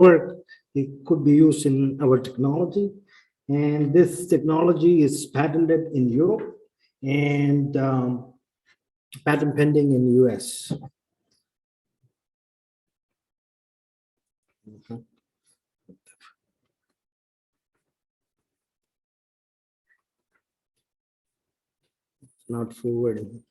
work, it could be used in our technology. And this technology is patented in Europe and patent pending in the US. Okay. Not forwarding.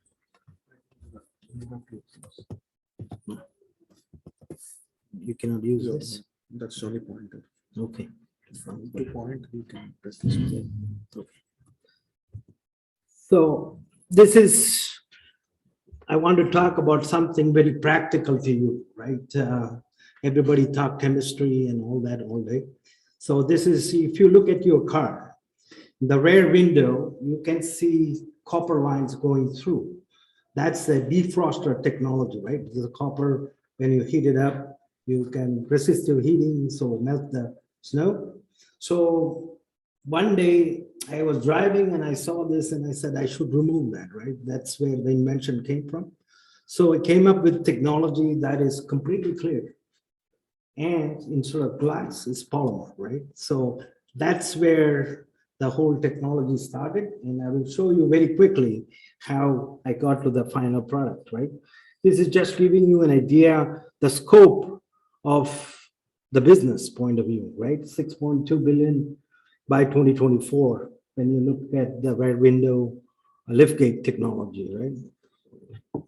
You cannot use this. That's only pointed. Okay. From the point, you can press this one. Okay. So this is, I want to talk about something very practical to you, right? Everybody talk chemistry and all that all day. So this is, if you look at your car, the rear window, you can see copper lines going through. That's the defroster technology, right? The copper, when you heat it up, you can resistive heating, so melt the snow. So one day I was driving and I saw this and I said, I should remove that, right? That's where the invention came from. So I came up with technology that is completely clear. And instead of glass, it's polymer, right? So that's where the whole technology started. And I will show you very quickly how I got to the final product, right? This is just giving you an idea, the scope of the business point of view, right? 6.2 billion by 2024, when you look at the rear window liftgate technology, right?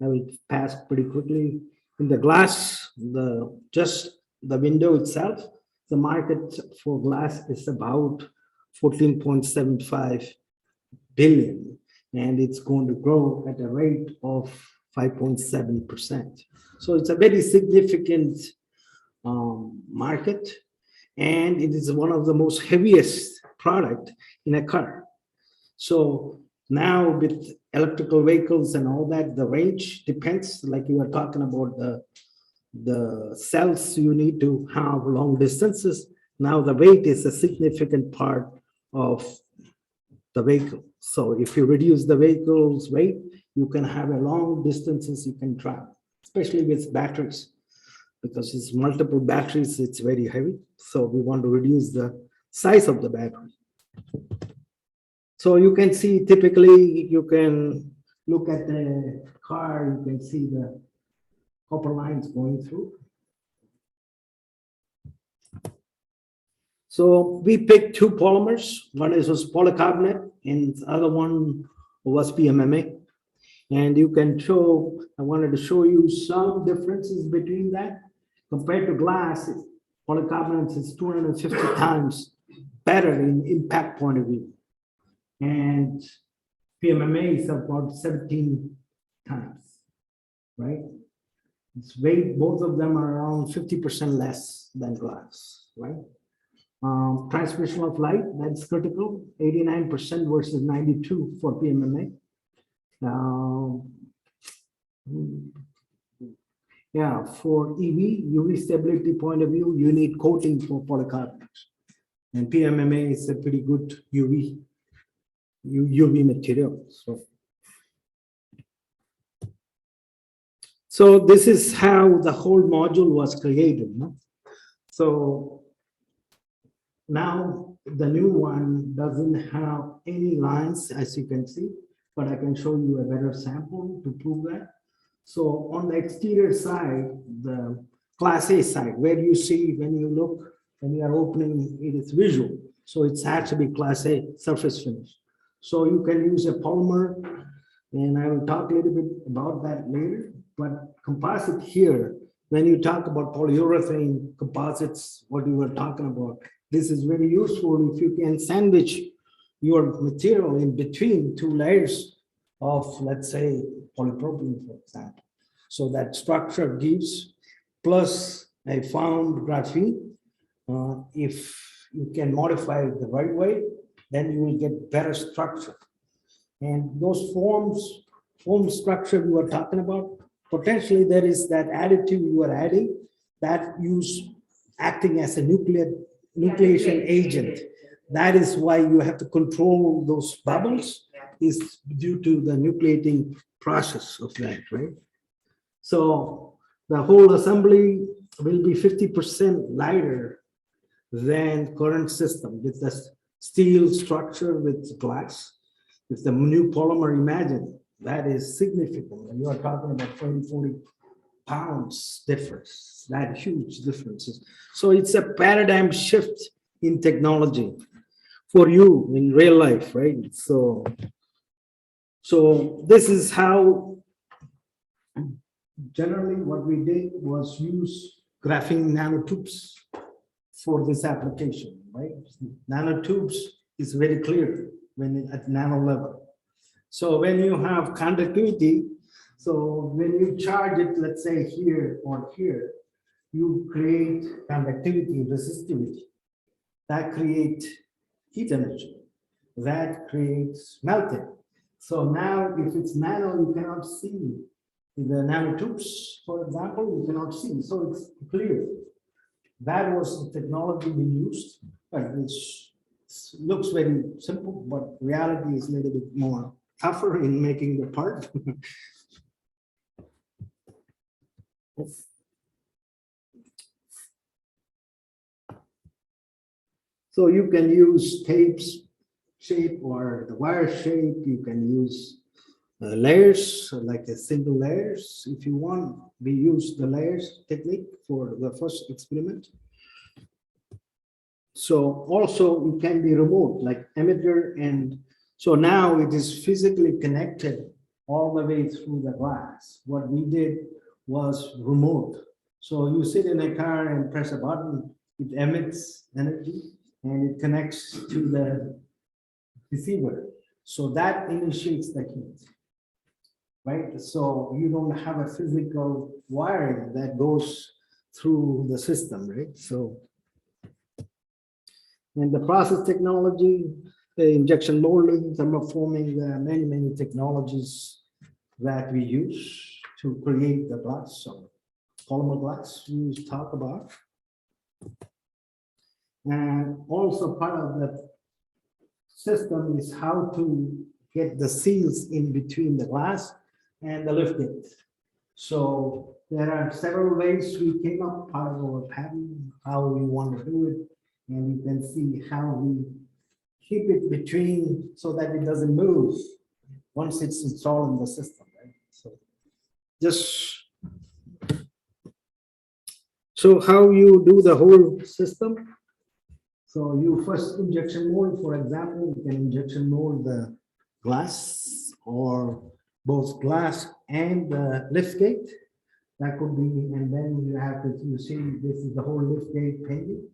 I will pass pretty quickly. In the glass, just the window itself, the market for glass is about 14.75 billion, and it's going to grow at a rate of 5.7%. So it's a very significant market, and it is one of the most heaviest product in a car. So now with electrical vehicles and all that, the range depends, like you were talking about the cells you need to have long distances. Now the weight is a significant part of the vehicle. So if you reduce the vehicle's weight, you can have a long distances you can travel, especially with batteries, because it's multiple batteries, it's very heavy. So we want to reduce the size of the battery. So you can see, typically, you can look at the car, you can see the copper lines going through. So we picked two polymers. One was polycarbonate and the other one was PMMA. And you can show, I wanted to show you some differences between that. Compared to glass, polycarbonate is 250 times better in impact point of view. And PMMA is about 17 times, right? Its weight, both of them are around 50% less than glass, right? Transmission of light, that's critical, 89% versus 92 for PMMA. Yeah, for EV, UV stability point of view, you need coating for polycarbonate. And PMMA is a pretty good UV material. So this is how the whole module was created. No? So now the new one doesn't have any lines, as you can see, but I can show you a better sample to prove that. So on the exterior side, the Class A side, where you see when you look, when you are opening, it is visual. So it has to be Class A surface finish. So you can use a polymer, and I will talk a little bit about that later. But composite here, when you talk about polyurethane composites, what you were talking about, this is very useful if you can sandwich your material in between two layers of, let's say, polypropylene, for example. So that structure gives, plus I found graphene. If you can modify it the right way, then you will get better structure. And those form structure you are talking about, potentially there is that additive you are adding that acting as a nucleation agent. That is why you have to control those bubbles, is due to the nucleating process of that, right? So the whole assembly, will be 50% lighter than current system with the steel structure with glass. With the new polymer, imagine that is significant. You are talking about 40 pounds difference, that huge differences. So it's a paradigm shift in technology for you in real life, right? So this is how generally what we did was use graphene nanotubes for this application, right? Nanotubes is very clear when at nano level. So when you have conductivity, so when you charge it, let's say here or here, you create conductivity, resistivity. That creates heat energy. That creates melting. So now if it's nano, you cannot see the nanotubes, for example, you cannot see. So it's clear. That was the technology we used, which looks very simple, but reality is a little bit more tougher in making the part. So you can use tapes shape or the wire shape. You can use layers, like a single layers. If you want, we use the layers technique for the first experiment. So also it can be remote, like emitter, and so now it is physically connected all the way through the glass. What we did was remote. So you sit in a car and press a button, it emits energy and it connects to the receiver. So that initiates the heat, right? So you don't have a physical wiring that goes through the system, right? So, and the process technology, the injection molding, thermoforming, there are many technologies that we use to create the glass. So polymer glass we talk about. And also part of the system is how to get the seals in between the glass and the lift gate. So there are several ways we came up, part of our patent, how we want to do it. And you can see how we keep it between so that it doesn't move once it's installed in the system, right? So how you do the whole system? So you first injection mold, for example, you can injection mold the glass or both glass and the lift gate. That could be, and then you have to, you see, this is the whole lift gate painting.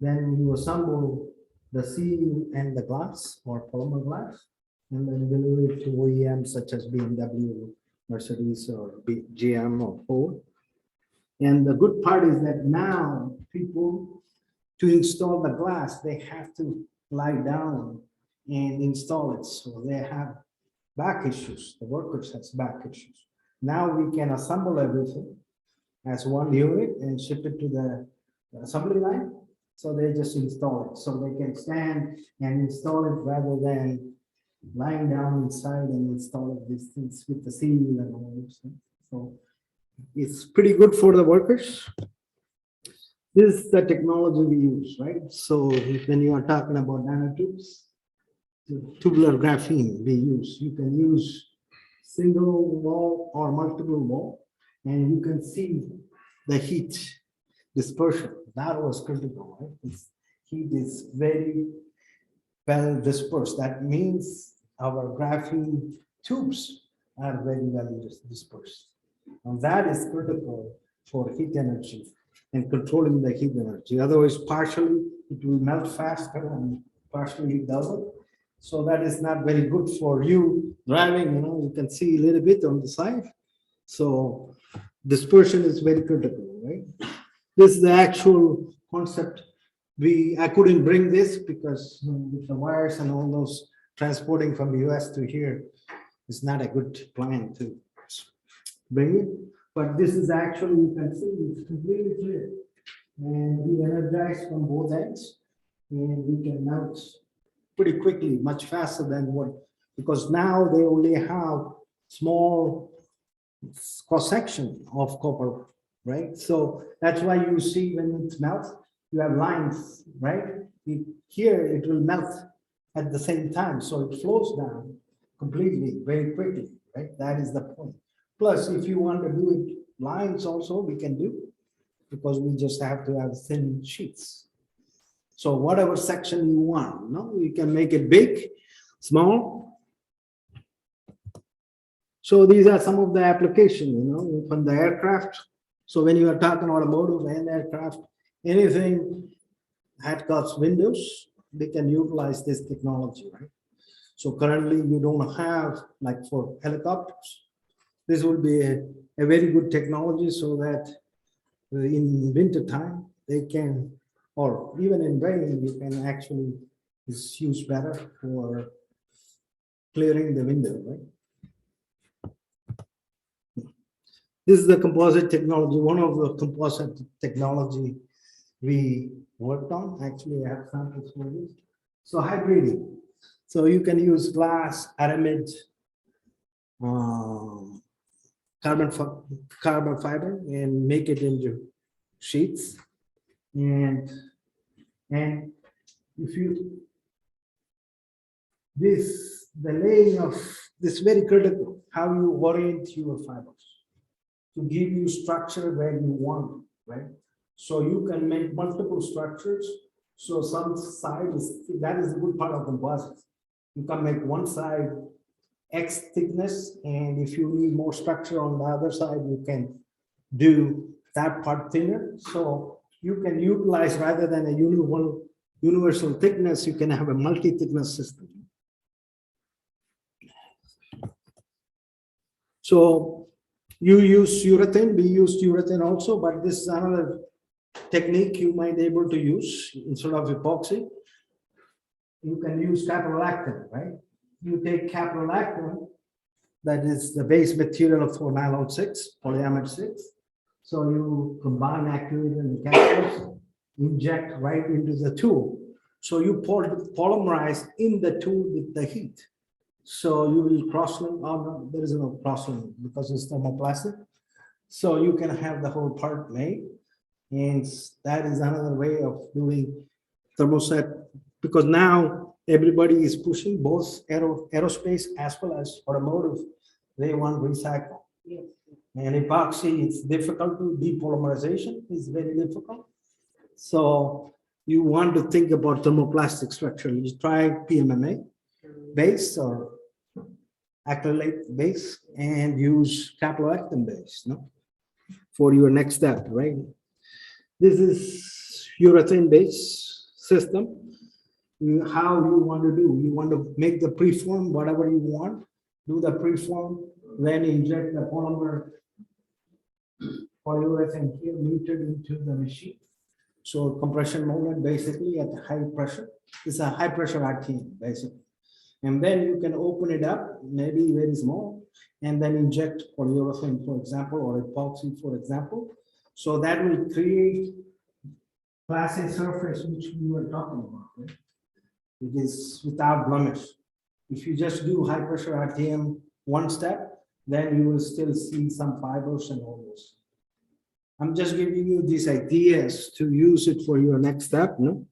Then you assemble the seal and the glass or polymer glass, and then deliver it to OEMs such as BMW, Mercedes, or GM or Ford. And the good part is that now people, to install the glass, they have to lie down and install it. So they have back issues. The workers has back issues. Now we can assemble everything as one unit and ship it to the assembly line. So they just install it. So they can stand and install it rather than lying down inside and installing these things with the seal and all those things. So it's pretty good for the workers. This is the technology we use, right? So when you are talking about nanotubes, tubular graphene we use. You can use single wall or multiple wall, and you can see the heat dispersion. That was critical, right? This heat is very well dispersed. That means our graphene tubes are very well dispersed. And that is critical for heat energy and controlling the heat energy. Otherwise, partially it will melt faster and partially it doesn't. So that is not very good for you driving, you can see a little bit on the side. So dispersion is very critical, right? This is the actual concept. I couldn't bring this because with the wires and all those transporting from the US to here, it's not a good plan to bring it. But this is actually, you can see it's completely clear. And we energize from both ends, and we can melt pretty quickly, much faster than what, because now they only have small cross section of copper right? So that's why you see when it melts, you have lines, right? Here it will melt at the same time, so it flows down completely, very quickly, right? That is the point. Plus, if you want to do it lines also, we can do, because we just have to have thin sheets. So whatever section you want, no, you can make it big, small. So these are some of the application, from the aircraft. So when you are talking automotive and aircraft, anything that got windows, they can utilize this technology, right? So currently you don't have, like for helicopters, this will be a very good technology so that in winter time they can, or even in rain, you can actually, it's used better for clearing the window, right? This is the composite technology, one of the composite technology we worked on. Actually, I have samples for this. So hybriding. So you can use glass, aramid, carbon fiber, and make it into sheets. And if you, the laying of this very critical, how you orient your fibers to give you structure where you want, right? So you can make multiple structures. So some side is, that is the good part of composites. You can make one side X thickness, and if you need more structure on the other side, you can do that part thinner. So you can utilize, rather than a universal thickness, you can have a multi-thickness system. So you use urethane, we used urethane also, but this is another technique you might be able to use. Instead of epoxy, you can use caprolactam, right? You take caprolactam, that is the base material for nylon 6, polyamide 6. So you combine activator and capsules, inject right into the tool. So you polymerize in the tool with the heat. So you will cross-link, oh no, there is no cross-link because it's thermoplastic. So you can have the whole part made. And that is another way of doing thermoset, because now everybody is pushing both aerospace as well as automotive. They want recycle. Yes. And epoxy, it's difficult to depolymerization, is very difficult. So you want to think about thermoplastic structure. You try PMMA base or acrylate base and use caprolactam base, no, for your next step, right? This is urethane base system. How you want to do? You want to make the preform, whatever you want, do the preform, then inject the polyurethane here metered into the machine. So compression moment basically at high pressure. It's a high pressure RTM basically. And then you can open it up, maybe very small, and then inject polyurethane, for example, or epoxy, for example. So that will create Class A surface, which we were talking about, right? It is without blemish. If you just do high pressure RTM one step, then you will still see some fibers and all this. I'm just giving you these ideas to use it for your next step, no?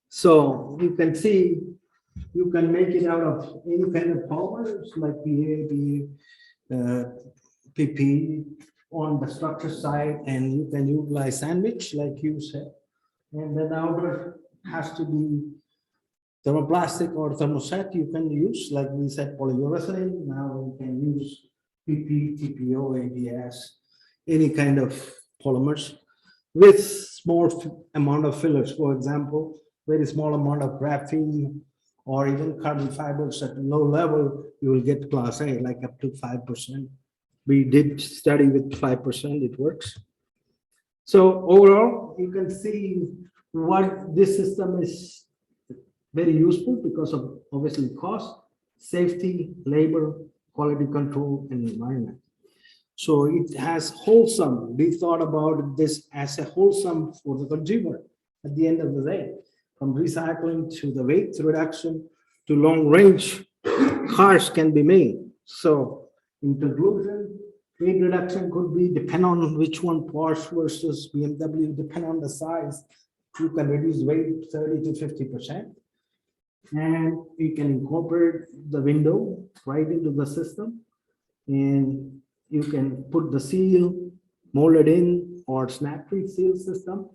So you can see, you can make it out of any kind of polymers like PA, PP on the structure side, and you can utilize sandwich like you said. And then the outer has to be thermoplastic or thermoset you can use, like we said, polyurethane. Now we can use PP, TPO, ABS, any kind of polymers with small amount of fillers. For example, very small amount of graphene or even carbon fibers at low level, you will get class A, like up to 5%. We did study with 5%, it works. So overall, you can see what this system is very useful because of obviously cost, safety, labor, quality control, and environment. So it has wholesome, we thought about this as a wholesome for the consumer at the end of the day, from recycling to the weight reduction to long range cars can be made. So in conclusion, Weight reduction could be depend on which one, Porsche versus BMW, depend on the size. You can reduce weight 30 to 50%. And you can incorporate the window right into the system. And you can put the seal, mold it in, or snap-free seal system.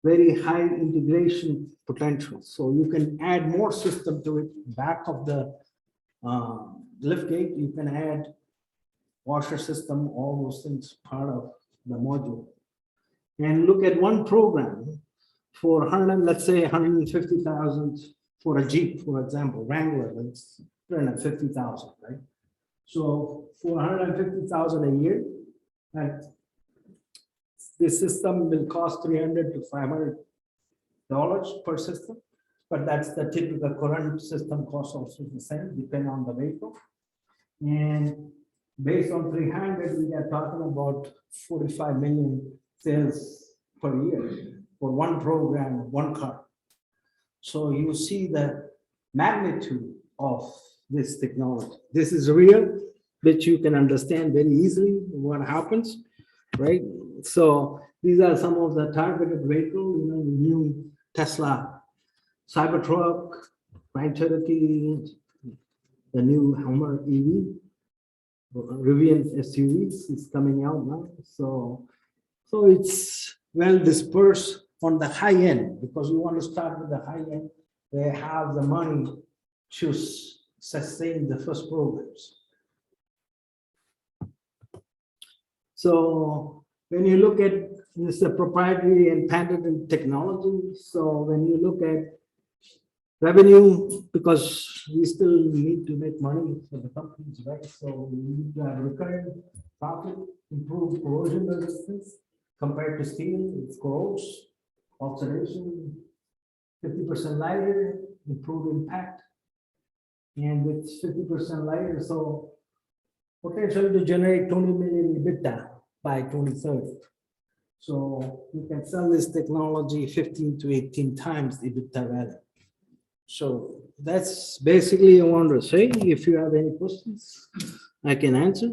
Very high integration potential. So you can add more system to it. Back of the lift gate, you can add washer system, all those things part of the module. And look at one program for 100, let's say 150,000 for a Jeep, for example, Wrangler, it's 350,000, right? So for 150,000 a year, that this system will cost $300 to $500 per system, but that's the typical current system cost also the same, depending on the vehicle. And based on 300, we are talking about 45 million sales per year for one program, one car. So you see the magnitude of this technology. This is real, which you can understand very easily what happens, right? So these are some of the targeted vehicles, you know, new Tesla Cybertruck, Grand Cherokee, the new Hummer EV, Rivian SUVs is coming out now. So it's well dispersed on the high end, because you want to start with the high end. They have the money to sustain the first programs. So when you look at this, a proprietary and patented technology. So when you look at revenue, because we still need to make money for the companies, right? So we need to have recurring profit, improve corrosion resistance compared to steel. It's corrodes, oxidation, 50% lighter, improved impact, and with 50% lighter, so potential to generate 20 million EBITDA by 2030. So you can sell this technology 15 to 18 times the EBITDA value. So that's basically I want to say. If you have any questions, I can answer.